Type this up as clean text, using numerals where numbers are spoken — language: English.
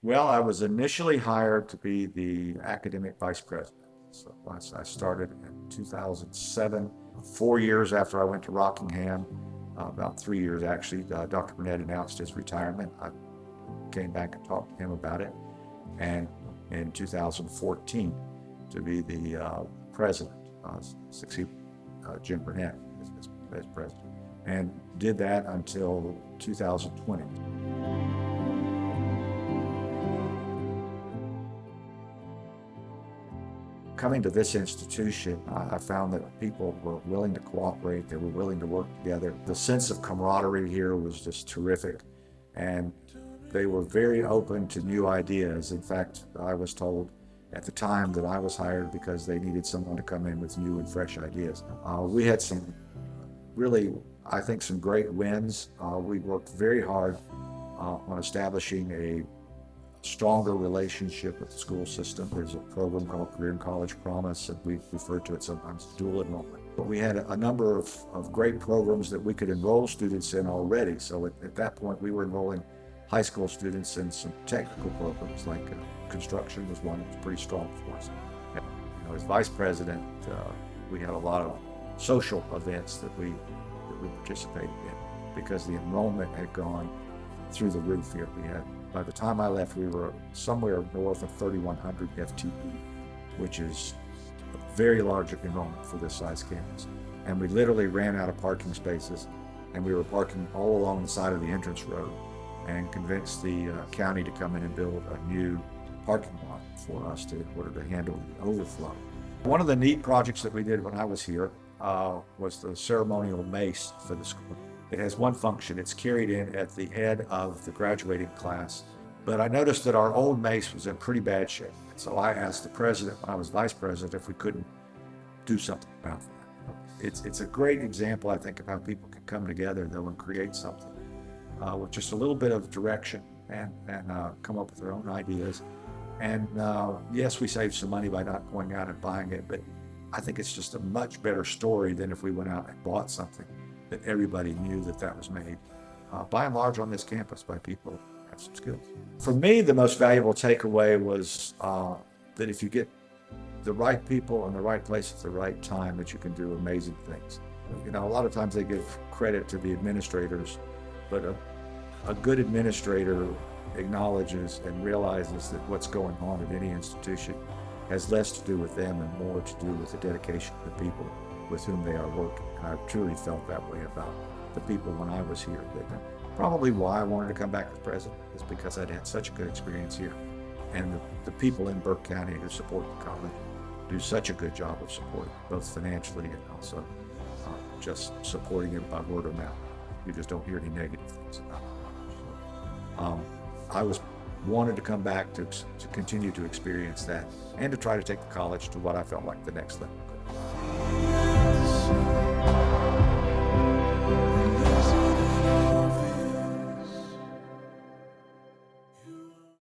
Well, I was initially hired to be the academic vice president. So I started in 2007, 4 years after I went to Rockingham, about 3 years actually. Dr. Burnett announced his retirement. I came back and talked to him about it. And in 2014, to be the president, succeed Jim Burnett as president. And did that until 2020. Coming to this institution, I found that people were willing to cooperate, they were willing to work together. The sense of camaraderie here was just terrific, and they were very open to new ideas. In fact, I was told at the time that I was hired because they needed someone to come in with new and fresh ideas. We had some really, I think, some great wins. We worked very hard on establishing a stronger relationship with the school system. There's a program called Career and College Promise, and we refer to it sometimes as dual enrollment. But we had a number of great programs that we could enroll students in already. So at that point, we were enrolling high school students in some technical programs, like construction was one that was pretty strong for us. And, as vice president, we had a lot of social events that we participated in because the enrollment had gone through the roof here. We had, by the time I left, we were somewhere north of 3,100 FTE, which is a very large enrollment for this size campus. And we literally ran out of parking spaces, and we were parking all along the side of the entrance road, and convinced the county to come in and build a new parking lot for us in order to handle the overflow. One of the neat projects that we did when I was here was the ceremonial mace for the school. It has one function. It's carried in at the head of the graduating class. But I noticed that our old mace was in pretty bad shape. So I asked the president when I was vice president if we couldn't do something about that. It's a great example, I think, of how people can come together, though, and create something with just a little bit of direction and come up with their own ideas. And yes, we saved some money by not going out and buying it, but I think it's just a much better story than if we went out and bought something that everybody knew that was made, by and large, on this campus by people who have some skills. For me, the most valuable takeaway was that if you get the right people in the right place at the right time, that you can do amazing things. A lot of times they give credit to the administrators, but a good administrator acknowledges and realizes that what's going on at any institution has less to do with them and more to do with the dedication of the people with whom they are working. And I truly felt that way about the people when I was here. That probably why I wanted to come back as president is because I'd had such a good experience here. And the people in Burke County who support the college do such a good job of supporting, both financially and also just supporting it by word of mouth. You just don't hear any negative things about it. So, I wanted to come back to continue to experience that and to try to take the college to what I felt like the next level.